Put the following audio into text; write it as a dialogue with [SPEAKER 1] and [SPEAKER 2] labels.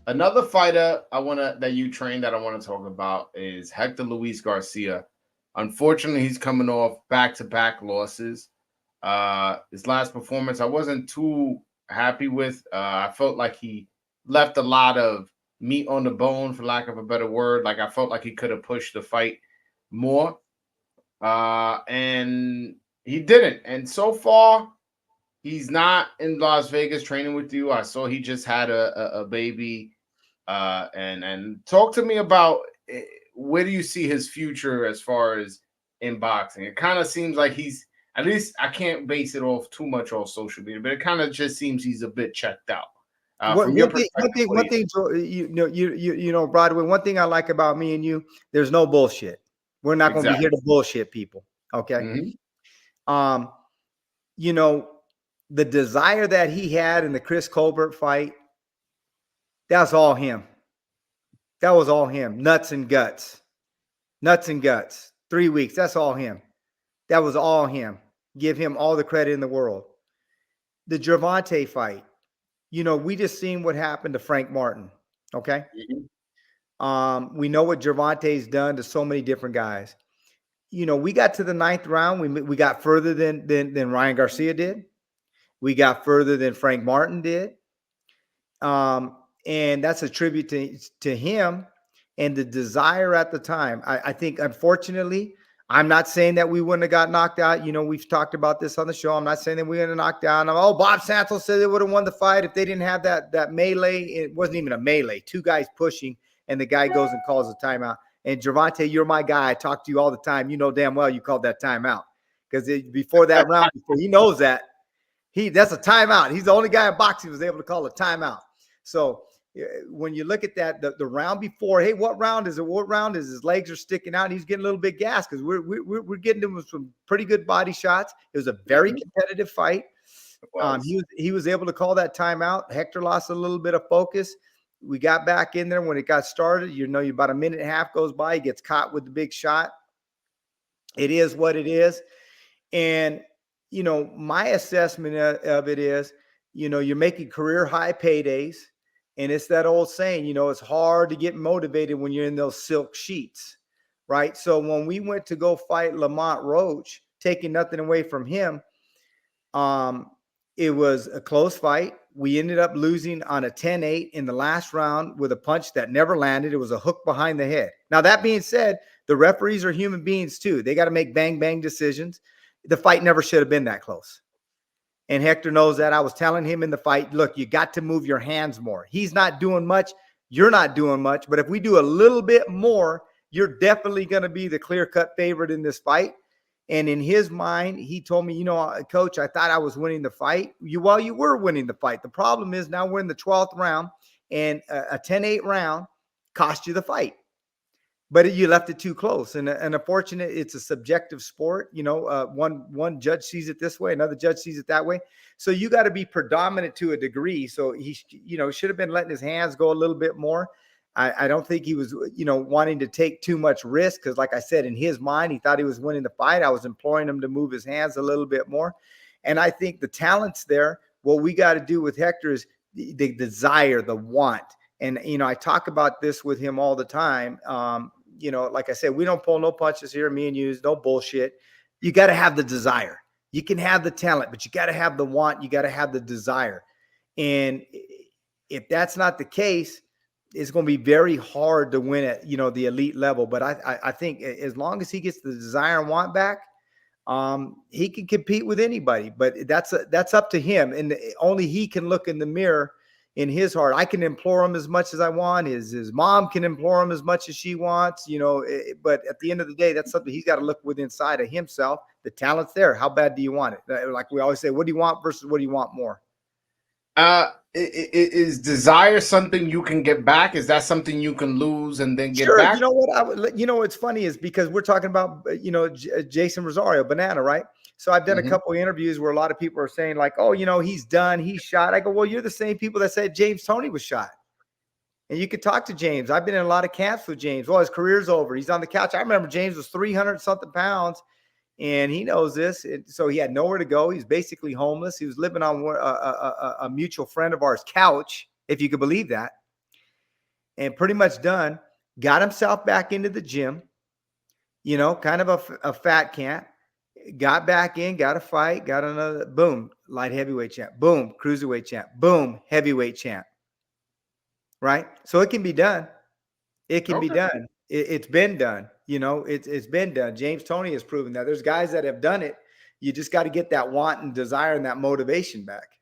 [SPEAKER 1] Another fighter that you trained that I want to talk about is Hector Luis Garcia. Unfortunately, he's coming off back-to-back losses. His last performance, I wasn't too happy with. I felt like he left a lot of meat on the bone, for lack of a better word. Like I felt like he could have pushed the fight more, and he didn't. And so far, he's not in Las Vegas training with you. I saw he just had a baby. And talk to me about where do you see his future as far as in boxing? It kind of seems like he's, at least I can't base it off too much off social media, but it kind of just seems he's a bit checked out. From your perspective,
[SPEAKER 2] Broadway. One thing I like about me and you, there's no bullshit. We're not going to be here to bullshit people. Okay.
[SPEAKER 1] Mm-hmm.
[SPEAKER 2] You know, the desire that he had in the Chris Colbert fight, that's all him. That was all him. Nuts and guts. 3 weeks. That's all him. That was all him. Give him all the credit in the world. The Gervonta fight, we just seen what happened to Frank Martin. Okay.
[SPEAKER 1] Mm-hmm.
[SPEAKER 2] We know what Gervonta's done to so many different guys. We got to the 9th round. We got further than Ryan Garcia did. We got further than Frank Martin did. And that's a tribute to him and the desire at the time. I think, unfortunately, I'm not saying that we wouldn't have got knocked out. We've talked about this on the show. I'm not saying that we would have knocked out. Bob Santos said they would have won the fight if they didn't have that melee. It wasn't even a melee. 2 guys pushing, and the guy goes and calls a timeout. And Gervonta, you're my guy. I talk to you all the time. You know damn well you called that timeout. Because before that round, he knows that. That's a timeout. He's the only guy in boxing who was able to call a timeout. So when you look at that, the round before, hey, what round is it? What round is his legs are sticking out? And he's getting a little bit gassed because we're getting him with some pretty good body shots. It was a very competitive fight. He was able to call that timeout. Hector lost a little bit of focus. We got back in there when it got started. About a minute and a half goes by. He gets caught with the big shot. It is what it is. And, my assessment of it is, you're making career high paydays. And it's that old saying, it's hard to get motivated when you're in those silk sheets, right? So when we went to go fight Lamont Roach, taking nothing away from him, it was a close fight. We ended up losing on a 10-8 in the last round with a punch that never landed. It was a hook behind the head. Now, that being said, the referees are human beings too. They got to make bang, bang decisions. The fight never should have been that close. And Hector knows that. I was telling him in the fight, look, you got to move your hands more. He's not doing much. You're not doing much. But if we do a little bit more, you're definitely going to be the clear-cut favorite in this fight. And in his mind, he told me, Coach, I thought I was winning the fight. You were winning the fight. The problem is now we're in the 12th round, and a 10-8 round cost you the fight. But you left it too close. And unfortunate, it's a subjective sport. One judge sees it this way, another judge sees it that way. So you got to be predominant to a degree. So he, should have been letting his hands go a little bit more. I don't think he was, wanting to take too much risk because, like I said, in his mind, he thought he was winning the fight. I was imploring him to move his hands a little bit more. And I think the talent's there. What we got to do with Hector is the desire, the want. And, I talk about this with him all the time. Like I said, we don't pull no punches here. Me and you, no bullshit. You got to have the desire. You can have the talent, but you got to have the want. You got to have the desire. And if that's not the case, it's going to be very hard to win at, the elite level. But I think as long as he gets the desire and want back, he can compete with anybody. But that's up to him. And only he can look in the mirror in his heart. I can implore him as much as I want. His mom can implore him as much as she wants, but at the end of the day, that's something he's got to look within inside of himself. The talent's there. How bad do you want it? Like we always say, what do you want versus what do you want more?
[SPEAKER 1] Is desire something you can get back? Is that something you can lose and then get back?
[SPEAKER 2] You know what? What's funny is because we're talking about, Jason Rosario, Banana, right? So I've done a couple of interviews where a lot of people are saying like, oh, he's done, he's shot. I go, well, you're the same people that said James Toney was shot. And you could talk to James. I've been in a lot of camps with James. Well, his career's over. He's on the couch. I remember James was 300 something pounds and he knows this. So he had nowhere to go. He's basically homeless. He was living on a mutual friend of ours couch, if you could believe that. and pretty much done. Got himself back into the gym, you know, kind of a fat cat. Got back in, got a fight, got another, boom, light heavyweight champ, boom, cruiserweight champ, boom, heavyweight champ. Right? So it can be done. It can be done. It's been done. You know, it's been done. James Toney has proven that. There's guys that have done it. You just got to get that want and desire and that motivation back.